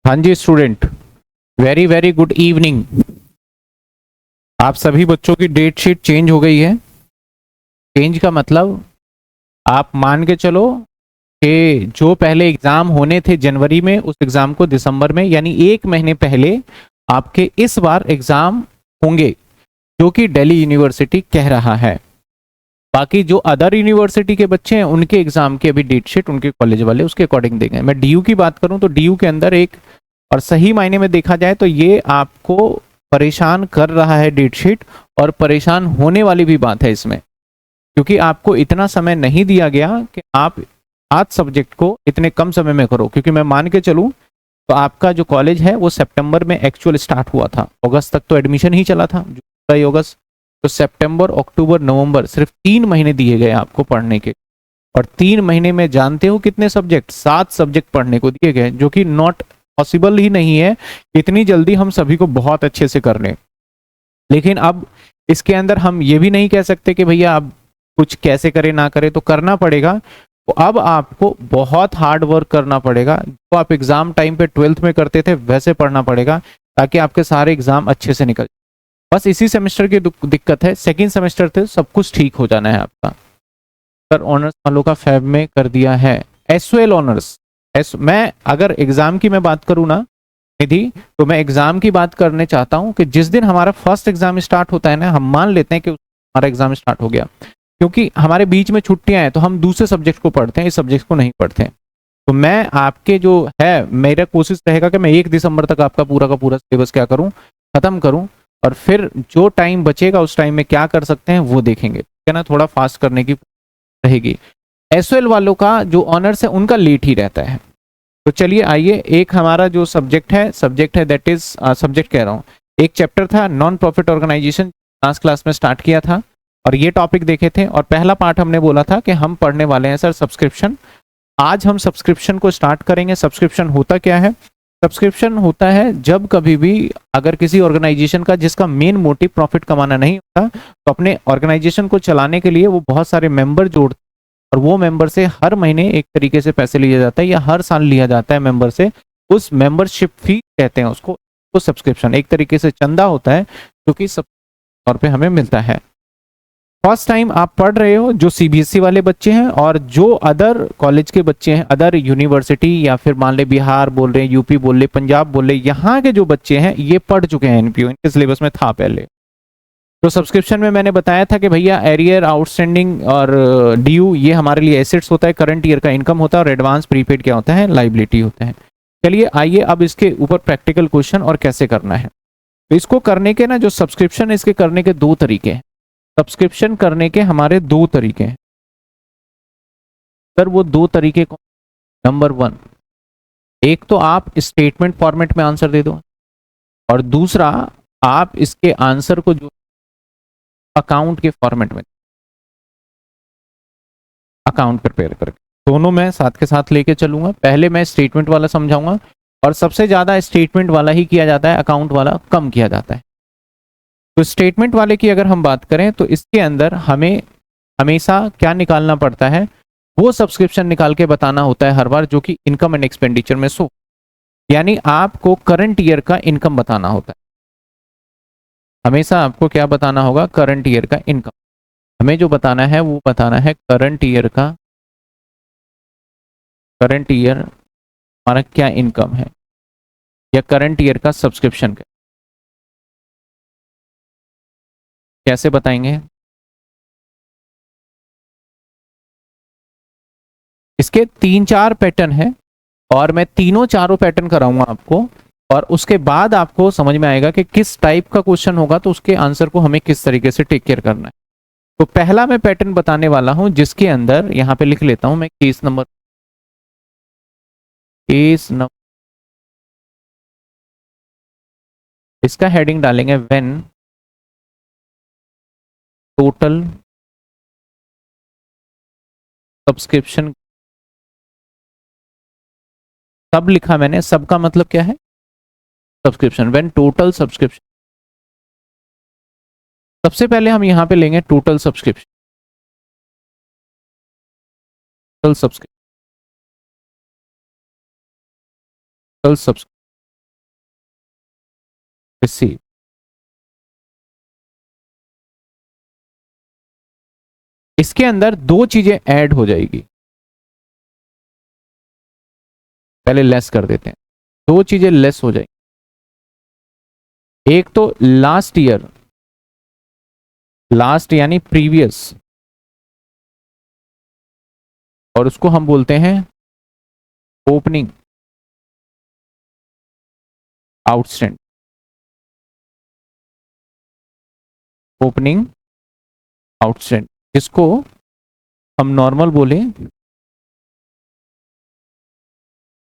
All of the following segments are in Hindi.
हाँ जी student, very very good evening. आप सभी बच्चों की डेट शीट चेंज हो गई है। चेंज का मतलब आप मान के चलो कि जो पहले एग्जाम होने थे जनवरी में, उस एग्जाम को दिसंबर में, यानी एक महीने पहले आपके इस बार एग्जाम होंगे, जो कि दिल्ली यूनिवर्सिटी कह रहा है। बाकी जो अदर यूनिवर्सिटी के बच्चे हैं उनके एग्जाम की अभी डेट शीट उनके कॉलेज वाले उसके अकॉर्डिंग देंगे। मैं डीयू की बात करूं तो डीयू के अंदर एक, और सही मायने में देखा जाए तो ये आपको परेशान कर रहा है डेट शीट, और परेशान होने वाली भी बात है इसमें, क्योंकि आपको इतना समय नहीं दिया गया कि आप 8 सब्जेक्ट को इतने कम समय में करो। क्योंकि मैं मान के चलूं तो आपका जो कॉलेज है वो सितंबर में एक्चुअल स्टार्ट हुआ था, अगस्त तक तो एडमिशन ही चला था, जुलाई अगस्त, तो सितंबर अक्टूबर नवंबर सिर्फ 3 महीने दिए गए आपको पढ़ने के। और 3 महीने में जानते हो कितने सब्जेक्ट, 7 सब्जेक्ट पढ़ने को दिए गए, जो कि नॉट पॉसिबल ही नहीं है इतनी जल्दी हम सभी को बहुत अच्छे से कर लें। लेकिन अब इसके अंदर हम ये भी नहीं कह सकते कि भैया अब कुछ कैसे करें ना करें, तो करना पड़ेगा। तो अब आपको बहुत हार्ड वर्क करना पड़ेगा, जो आप एग्जाम टाइम पे 12th में करते थे वैसे पढ़ना पड़ेगा, ताकि आपके सारे एग्जाम अच्छे से निकल। बस इसी सेमेस्टर की दिक्कत है, सेकेंड सेमेस्टर थे सब कुछ ठीक हो जाना है आपका। सर ऑनर्स वालों का फैब में कर दिया है, एसओएल ऑनर्स। मैं अगर एग्जाम की मैं बात करूँ ना निधि, तो मैं एग्जाम की बात करने चाहता हूं कि जिस दिन हमारा फर्स्ट एग्जाम स्टार्ट होता है ना, हम मान लेते हैं कि हमारा एग्जाम स्टार्ट हो गया, क्योंकि हमारे बीच में छुट्टियां हैं तो हम दूसरे सब्जेक्ट को पढ़ते हैं, इस सब्जेक्ट को नहीं पढ़ते हैं। तो मैं आपके जो है, मेरा कोशिश रहेगा कि मैं 1 दिसंबर तक आपका पूरा का पूरा सिलेबस क्या करूं, खत्म करूं, और फिर जो टाइम बचेगा उस टाइम में क्या कर सकते हैं वो देखेंगे, ठीक है ना। थोड़ा फास्ट करने की रहेगी। एसओएल वालों का जो ऑनर्स है उनका लेट ही रहता है। तो चलिए आइए, एक हमारा जो सब्जेक्ट है दैट इज सब्जेक्ट कह रहा हूँ, एक चैप्टर था non profit organisation, last class में स्टार्ट किया था और ये टॉपिक देखे थे। और पहला पार्ट हमने बोला था कि हम पढ़ने वाले हैं सर सब्सक्रिप्शन। आज हम सब्सक्रिप्शन को स्टार्ट करेंगे। सब्सक्रिप्शन होता क्या है? सब्सक्रिप्शन होता है जब कभी भी अगर किसी ऑर्गेनाइजेशन का, जिसका मेन मोटिव प्रॉफिट कमाना नहीं होता, तो अपने ऑर्गेनाइजेशन को चलाने के लिए वो बहुत सारे मेंबर जोड़, और वो मेंबर से हर महीने एक तरीके से पैसे लिया जाता है या हर साल लिया जाता है मेंबर से, उस मेंबरशिप फी कहते हैं उसको। तो सब्सक्रिप्शन एक तरीके से चंदा होता है जो कि सब तौर पे हमें मिलता है। फर्स्ट टाइम आप पढ़ रहे हो जो सीबीएसई वाले बच्चे हैं, और जो अदर कॉलेज के बच्चे हैं, अदर यूनिवर्सिटी, या फिर मान ले बिहार बोल रहे हैं, यूपी बोल रहे, पंजाब बोल रहे, यहाँ के जो बच्चे हैं ये पढ़ चुके हैं एनपीओ, इनके सिलेबस में था पहले। तो सब्सक्रिप्शन में मैंने बताया था कि भैया एरियर, आउटस्टैंडिंग और ड्यू ये हमारे लिए एसेट्स होता है, करंट ईयर का इनकम होता है, और एडवांस प्रीपेड क्या होता है, लाइबिलिटी होता है। चलिए आइए अब इसके ऊपर प्रैक्टिकल क्वेश्चन और कैसे करना है। तो इसको करने के ना, जो सब्सक्रिप्शन है इसके करने के 2 तरीके हैं। सब्सक्रिप्शन करने के हमारे 2 तरीके हैं सर। वो 2 तरीके कौन? नंबर 1, एक तो आप स्टेटमेंट फॉर्मेट में आंसर दे दो, और दूसरा आप इसके आंसर को जो अकाउंट के फॉर्मेट में, अकाउंट प्रिपेयर करके, दोनों मैं साथ के साथ लेके चलूंगा। पहले मैं स्टेटमेंट वाला समझाऊंगा, और सबसे ज्यादा स्टेटमेंट वाला ही किया जाता है, अकाउंट वाला कम किया जाता है। तो स्टेटमेंट वाले की अगर हम बात करें तो इसके अंदर हमें हमेशा क्या निकालना पड़ता है, वो सब्सक्रिप्शन निकाल के बताना होता है हर बार, जो कि इनकम एंड एक्सपेंडिचर में शो, यानी आपको करंट ईयर का इनकम बताना होता है। हमेशा आपको क्या बताना होगा? करंट ईयर का इनकम। हमें जो बताना है वो बताना है करंट ईयर का, करंट ईयर हमारा क्या इनकम है, या करंट ईयर का सब्सक्रिप्शन का। कैसे बताएंगे? इसके 3-4 पैटर्न है, और मैं तीनों चारों पैटर्न कराऊंगा आपको, और उसके बाद आपको समझ में आएगा कि किस टाइप का क्वेश्चन होगा तो उसके आंसर को हमें किस तरीके से टेक केयर करना है। तो पहला मैं पैटर्न बताने वाला हूं, जिसके अंदर यहां पे लिख लेता हूं मैं केस नंबर, इसका हेडिंग डालेंगे व्हेन टोटल सब्सक्रिप्शन। सब लिखा मैंने, सब का मतलब क्या है? Subscription, when total subscription. सबसे पहले हम यहां पे लेंगे total subscription, total subscription, receive. इसके अंदर दो चीजें ऐड हो जाएगी, पहले लेस कर देते हैं, दो चीजें लेस हो जाएगी। एक तो लास्ट ईयर, लास्ट यानी प्रीवियस, और उसको हम बोलते हैं ओपनिंग आउटस्टैंड, ओपनिंग आउटस्टैंड, जिसको हम नॉर्मल बोले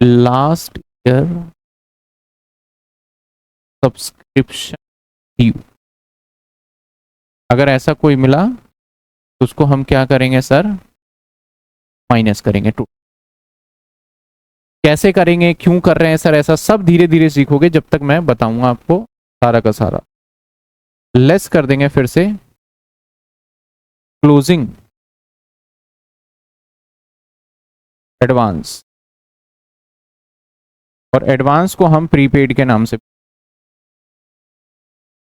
लास्ट ईयर सब्सक्रिप्शन ड्यू। अगर ऐसा कोई मिला तो उसको हम क्या करेंगे सर, माइनस करेंगे टू। कैसे करेंगे, क्यों कर रहे हैं सर ऐसा, सब धीरे धीरे सीखोगे जब तक मैं बताऊंगा आपको सारा का सारा। लेस कर देंगे फिर से क्लोजिंग एडवांस, और एडवांस को हम प्रीपेड के नाम से,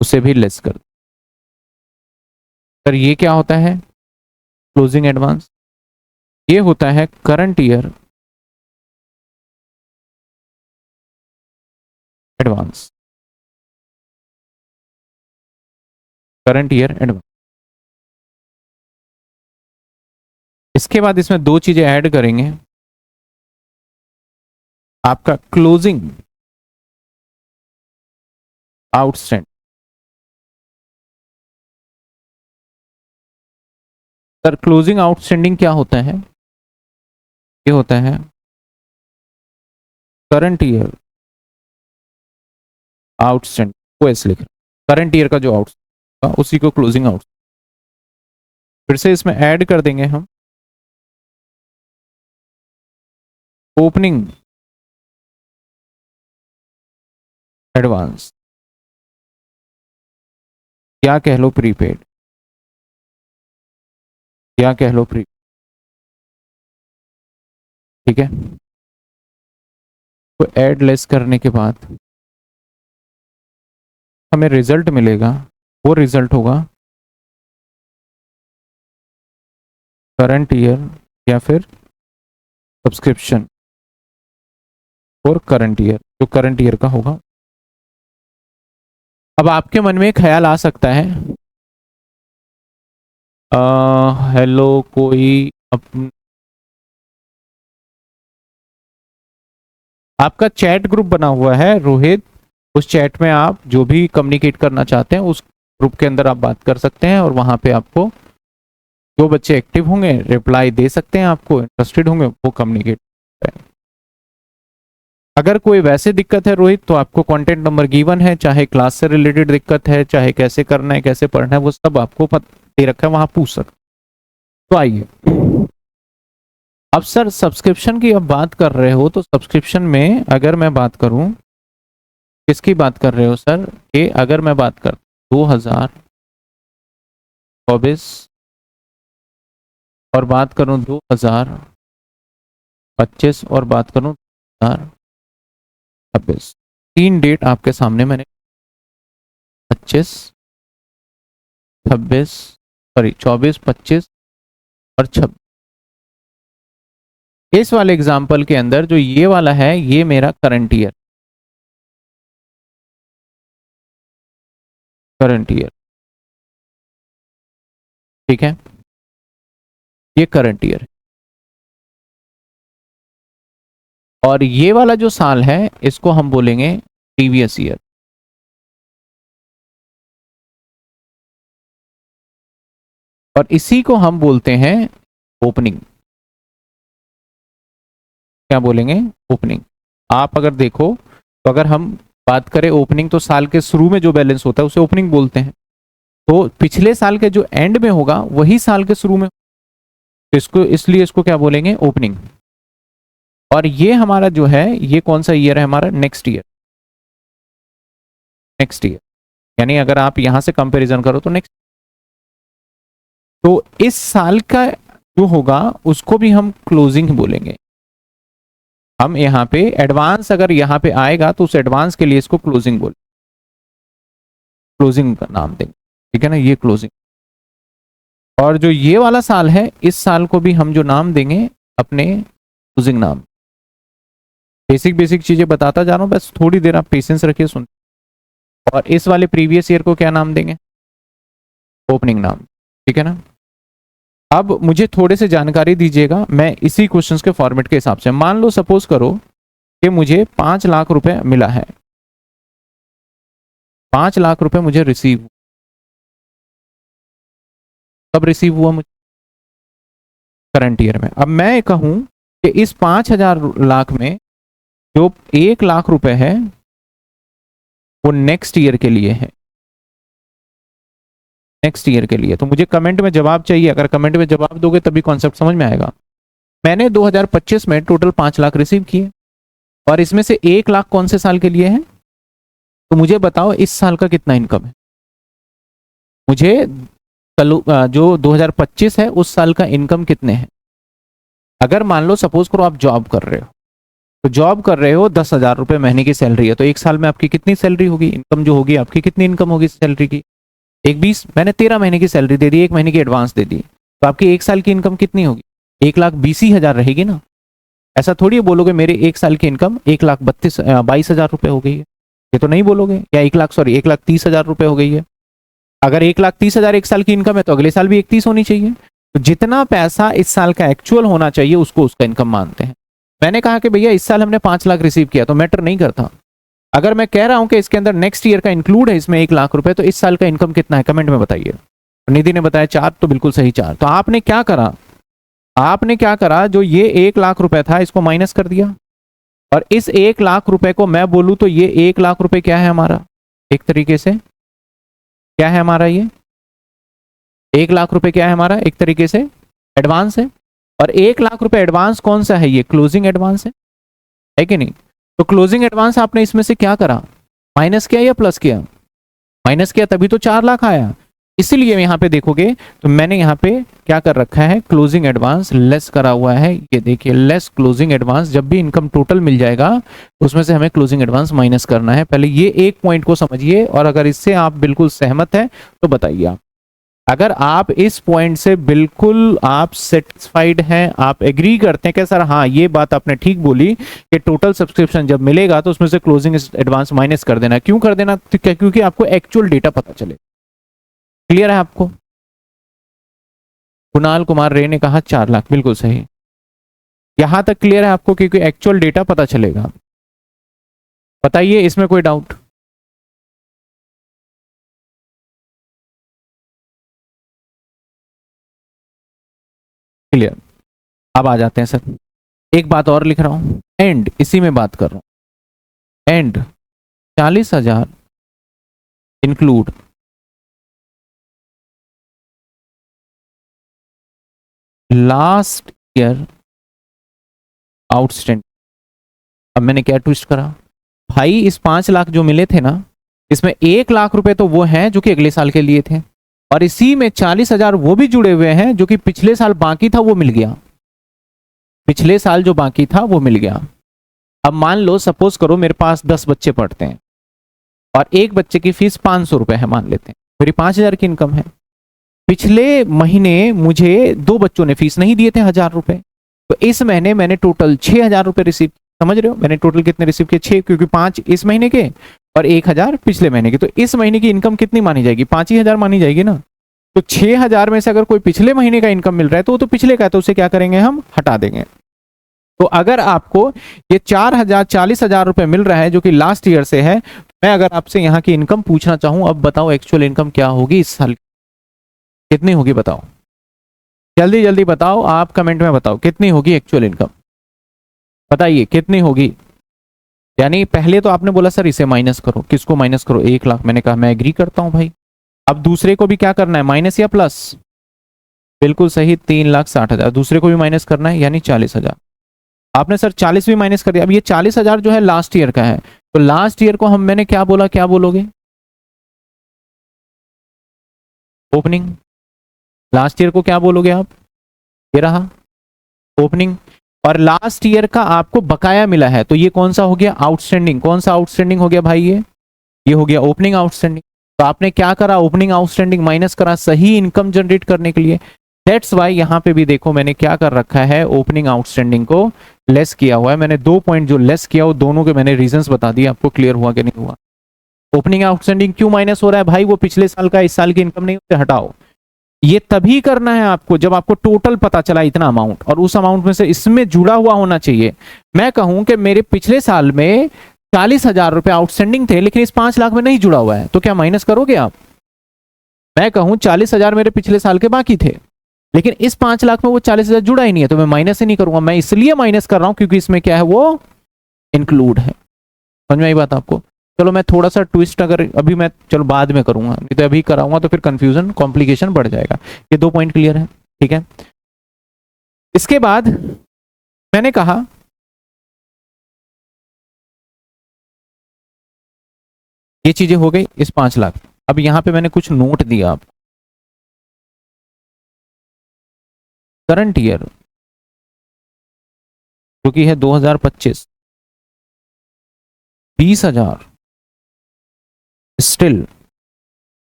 उसे भी लेस कर। सर ये क्या होता है क्लोजिंग एडवांस, ये होता है current year advance, current year advance. इसके बाद इसमें दो चीजें ऐड करेंगे, आपका closing outstand. Sir closing outstanding क्या होता है, ये होता है करंट ईयर आउटस्टैंड, वो ऐसे लिख रहे, करंट ईयर का जो आउटस्टैंड उसी को क्लोजिंग आउट। फिर से इसमें ऐड कर देंगे हम ओपनिंग एडवांस, या कह लो प्रीपेड, या कह लो प्री, ठीक है। तो ऐड लेस करने के बाद हमें रिजल्ट मिलेगा, वो रिजल्ट होगा करंट ईयर या फिर सब्सक्रिप्शन और करंट ईयर, जो करंट ईयर का होगा। अब आपके मन में एक ख्याल आ सकता है, हेलो कोई आपका चैट ग्रुप बना हुआ है रोहित, उस चैट में आप जो भी कम्युनिकेट करना चाहते हैं उस ग्रुप के अंदर आप बात कर सकते हैं, और वहां पे आपको जो बच्चे एक्टिव होंगे रिप्लाई दे सकते हैं, आपको इंटरेस्टेड होंगे वो कम्युनिकेट। अगर कोई वैसे दिक्कत है रोहित तो आपको कॉन्टेक्ट नंबर गिवन है, चाहे क्लास से रिलेटेड दिक्कत है, चाहे कैसे करना है कैसे पढ़ना है, वो सब आपको दे रखा है, वहां पूछ सकते। तो आइए अब सर सब्सक्रिप्शन की अब बात कर रहे हो, तो सब्सक्रिप्शन में अगर मैं बात करूं, किसकी बात कर रहे हो सर, कि अगर मैं बात कर 2024 और बात करूं 2025 और बात करूं 2026, तीन डेट आपके सामने मैंने 25 26 सॉरी 24 25 और 26। इस वाले एग्जाम्पल के अंदर जो ये वाला है ये मेरा करंट ईयर, करंट ईयर, ठीक है, ये करंट ईयर। और ये वाला जो साल है इसको हम बोलेंगे प्रीवियस ईयर। और इसी को हम बोलते हैं ओपनिंग। क्या बोलेंगे, ओपनिंग। आप अगर देखो तो अगर हम बात करें ओपनिंग, तो साल के शुरू में जो बैलेंस होता है उसे ओपनिंग बोलते हैं, तो पिछले साल के जो एंड में होगा वही साल के शुरू में, तो इसको इसलिए इसको क्या बोलेंगे, ओपनिंग। और ये हमारा जो है ये कौन सा ईयर है, हमारा नेक्स्ट ईयर, नेक्स्ट ईयर, यानी अगर आप यहां से कंपैरिजन करो तो नेक्स्ट, तो इस साल का जो होगा उसको भी हम क्लोजिंग बोलेंगे। हम यहाँ पे एडवांस अगर यहाँ पे आएगा तो उस एडवांस के लिए इसको क्लोजिंग बोल। क्लोजिंग का नाम देंगे, ठीक है ना, ये क्लोजिंग। और जो ये वाला साल है, इस साल को भी हम जो नाम देंगे अपने क्लोजिंग नाम। बेसिक बेसिक चीजें बताता जा रहा हूँ, बस थोड़ी देर आप पेशेंस रखिए, सुन। और इस वाले प्रीवियस ईयर को क्या नाम देंगे? ओपनिंग नाम, ठीक है ना। अब मुझे थोड़े से जानकारी दीजिएगा, मैं इसी क्वेश्चंस के फॉर्मेट के हिसाब से, मान लो सपोज करो कि मुझे 5 लाख रुपए मिला है, 5 लाख रुपए मुझे रिसीव, कब रिसीव हुआ? मुझे करंट ईयर में। अब मैं कहूं कि इस 5,000 लाख में जो 1 लाख रुपए है वो नेक्स्ट ईयर के लिए है, नेक्स्ट ईयर के लिए। तो मुझे कमेंट में जवाब चाहिए, अगर कमेंट में जवाब दोगे तभी कॉन्सेप्ट समझ में आएगा। मैंने 2025 में टोटल 5 लाख रिसीव किए और इसमें से 1 लाख कौन से साल के लिए है? तो मुझे बताओ इस साल का कितना इनकम है। मुझे जो 2025 है उस साल का इनकम कितने हैं। अगर मान लो सपोज करो आप जॉब कर रहे हो, तो जॉब कर रहे हो 10,000 रुपए महीने की सैलरी है, तो एक साल में आपकी कितनी सैलरी होगी, इनकम जो होगी आपकी कितनी इनकम होगी सैलरी की? 1,20,000। मैंने 13 महीने की सैलरी दे दी, 1 महीने की एडवांस दे दी, तो आपकी एक साल की इनकम कितनी होगी? 1,20,000 रहेगी ना। ऐसा थोड़ी बोलोगे मेरे एक साल की इनकम 1,22,000 रुपए हो गई है, ये तो नहीं बोलोगे। या 1,30,000 रुपए हो गई है। अगर 1,30,000 एक साल की इनकम है तो अगले साल भी 31 होनी चाहिए। तो जितना पैसा इस साल का एक्चुअल होना चाहिए उसको उसका इनकम मानते हैं। मैंने कहा कि भैया इस साल हमने 5 लाख रिसीव किया तो मैटर नहीं करता। अगर मैं कह रहा हूं कि इसके अंदर नेक्स्ट ईयर का इंक्लूड है इसमें 1 लाख रुपए, तो इस साल का इनकम कितना है कमेंट में बताइए। निधि ने बताया 4, तो बिल्कुल सही 4। तो आपने क्या करा, आपने क्या करा, जो ये 1 लाख रुपए था इसको माइनस कर दिया, और इस 1 लाख रुपए को मैं बोलूं तो ये 1 लाख रुपए क्या है हमारा, एक तरीके से क्या है हमारा, ये 1 लाख रुपए क्या है हमारा, एक तरीके से एडवांस है। और 1 लाख रुपए एडवांस कौन सा है, ये क्लोजिंग एडवांस है कि नहीं। तो क्लोजिंग एडवांस आपने इसमें से क्या करा, माइनस किया या प्लस किया? माइनस किया, तभी तो 4 लाख आया। इसीलिए यहाँ पे देखोगे तो मैंने यहाँ पे क्या कर रखा है, क्लोजिंग एडवांस लेस करा हुआ है। ये देखिए लेस क्लोजिंग एडवांस, जब भी इनकम टोटल मिल जाएगा उसमें से हमें क्लोजिंग एडवांस माइनस करना है। पहले ये एक पॉइंट को समझिए, और अगर इससे आप बिल्कुल सहमत है तो बताइए आप। अगर आप इस पॉइंट से बिल्कुल आप सेटिस्फाइड हैं, आप एग्री करते हैं कि सर हाँ ये बात आपने ठीक बोली कि टोटल सब्सक्रिप्शन जब मिलेगा तो उसमें से क्लोजिंग एडवांस माइनस कर देना। क्यों कर देना? क्योंकि आपको एक्चुअल डेटा पता चले। क्लियर है आपको? कुणाल कुमार रे ने कहा 4 लाख, बिल्कुल सही। यहां तक क्लियर है आपको? क्योंकि एक्चुअल डेटा पता चलेगा। बताइए इसमें कोई डाउट? क्लियर। अब आ जाते हैं सर, एक बात और लिख रहा हूं, एंड इसी में बात कर रहा हूं। And 40,000 include last year outstanding. अब मैंने क्या ट्विस्ट करा भाई, इस 5 लाख जो मिले थे ना, इसमें 1 लाख रुपए तो वो हैं जो कि अगले साल के लिए थे, और इसी में 40,000 वो भी जुड़े हुए हैं जो कि पिछले साल बाकी था वो मिल गया, पिछले साल जो बाकी था वो मिल गया। अब मान लो सपोज करो मेरे पास 10 बच्चे पढ़ते हैं और एक बच्चे की फीस 500 रुपए है, मान लेते हैं मेरी 5,000 की इनकम है। पिछले महीने मुझे 2 बच्चों ने फीस नहीं दिए थे 1,000 रुपए, तो इस महीने मैंने टोटल 6,000 रुपए रिसीव। समझ रहे हो मैंने टोटल कितने रिसीव किए? 6, क्योंकि 5 इस महीने के और 1,000 पिछले महीने के। तो इस महीने की इनकम कितनी मानी जाएगी? 5,000 मानी जाएगी ना। तो 6,000 में से अगर कोई पिछले महीने का इनकम मिल रहा है तो वो तो पिछले का है, तो उसे क्या करेंगे हम, हटा देंगे। तो अगर आपको ये 4,000 40,000 रुपए मिल रहा है जो कि लास्ट ईयर से है, मैं अगर आपसे यहाँ की इनकम पूछना चाहूं, अब बताओ एक्चुअल इनकम क्या होगी इस साल, कितनी होगी बताओ, जल्दी जल्दी बताओ, आप कमेंट में बताओ कितनी होगी एक्चुअल इनकम, बताइए कितनी होगी। यानी पहले तो आपने बोला सर इसे माइनस करो, किसको माइनस करो? 1 लाख। मैंने कहा मैं एग्री करता हूं भाई। अब दूसरे को भी क्या करना है, माइनस या प्लस? बिल्कुल सही, 3,60,000 दूसरे को भी माइनस करना है, यानी 40,000। आपने सर 40 भी माइनस कर दिया। अब ये 40,000 जो है लास्ट ईयर का है, तो लास्ट ईयर को हम मैंने क्या बोला, क्या बोलोगे? ओपनिंग। लास्ट ईयर को क्या बोलोगे आप? ये रहा ओपनिंग। और लास्ट ईयर का आपको बकाया मिला है, तो ये कौन सा हो गया? आउटस्टैंडिंग। कौन सा आउटस्टैंडिंग हो गया भाई? ये हो गया ओपनिंग आउटस्टैंडिंग। तो आपने क्या करा, ओपनिंग आउटस्टैंडिंग माइनस करा सही इनकम जनरेट करने के लिए। दैट्स वाई यहाँ पे भी देखो मैंने क्या कर रखा है, ओपनिंग आउटस्टैंडिंग को लेस किया हुआ है। मैंने 2 पॉइंट जो लेस किया वो दोनों के मैंने रीजंस बता दिए, आपको क्लियर हुआ कि नहीं हुआ। ओपनिंग आउटस्टैंडिंग क्यों माइनस हो रहा है भाई, वो पिछले साल का इस साल की इनकम नहीं, उसे हटाओ। ये तभी करना है आपको जब आपको टोटल पता चला इतना अमाउंट, और उस अमाउंट में से इसमें जुड़ा हुआ होना चाहिए। मैं कहूं कि मेरे पिछले साल में 40,000 रुपए आउटस्टैंडिंग थे लेकिन इस 5 लाख में नहीं जुड़ा हुआ है, तो क्या माइनस करोगे आप? मैं कहूं 40,000 मेरे पिछले साल के बाकी थे लेकिन इस 5 लाख में वो 40,000 जुड़ा ही नहीं है, तो मैं माइनस ही नहीं करूंगा। मैं इसलिए माइनस कर रहा हूं क्योंकि इसमें क्या है, वो इंक्लूड है। समझ में आई बात आपको? चलो मैं थोड़ा सा ट्विस्ट अगर अभी मैं चलो बाद में करूंगा, नहीं तो अभी कराऊंगा तो फिर कंफ्यूजन कॉम्प्लिकेशन बढ़ जाएगा। ये 2 पॉइंट क्लियर है, ठीक है। इसके बाद मैंने कहा ये चीजें हो गई इस 5 लाख। अब यहां पे मैंने कुछ नोट दिया आपको। करंट ईयर जो कि है 2025, 20,000 स्टिल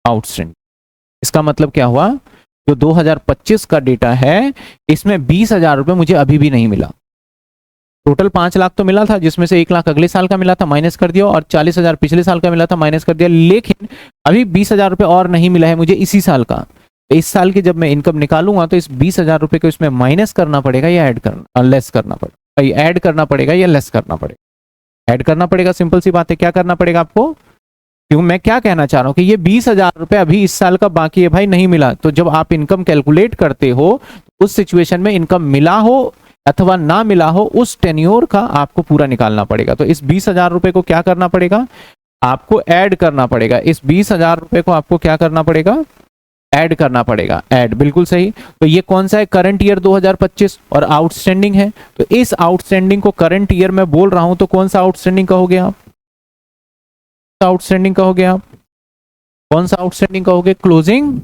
आउटस्टैंडिंग। इसका मतलब क्या हुआ, जो 2025 का डेटा है इसमें 20,000 रुपए मुझे अभी भी नहीं मिला। टोटल 5 लाख तो मिला था जिसमें से 1 लाख अगले साल का मिला था, माइनस कर दिया, और 40,000 पिछले साल का मिला था, माइनस कर दिया। लेकिन अभी 20,000 रुपए और नहीं मिला है मुझे इसी साल का। इस साल की जब मैं इनकम निकालूंगा तो इस 20,000 रुपए को इसमें माइनस करना पड़ेगा या ऐड करना, लेस करना पड़ेगा, ऐड करना पड़ेगा या लेस करना पड़ेगा? ऐड करना पड़ेगा, सिंपल सी बात है। क्या करना पड़ेगा आपको? क्योंकि मैं क्या कहना चाह रहा हूं कि ये 20,000 रुपए अभी इस साल का बाकी है भाई, नहीं मिला। तो जब आप इनकम कैलकुलेट करते हो उस सिचुएशन में इनकम मिला हो अथवा ना मिला हो, उस टेन्योर का आपको पूरा निकालना पड़ेगा। तो इस 20,000 रुपए को क्या करना पड़ेगा, आपको ऐड करना पड़ेगा। इस 20,000 रुपए को आपको क्या करना पड़ेगा, ऐड करना पड़ेगा। ऐड, बिल्कुल सही। तो ये कौन सा है, करंट ईयर 2025 और आउटस्टैंडिंग है। तो इस आउटस्टैंडिंग को करंट ईयर में बोल रहा हूं तो कौन सा आउटस्टैंडिंग कहोगे आप? आउटस्टैंडिंग कहोगे आप? कौन सा आउटस्टैंडिंग कहोगे? Closing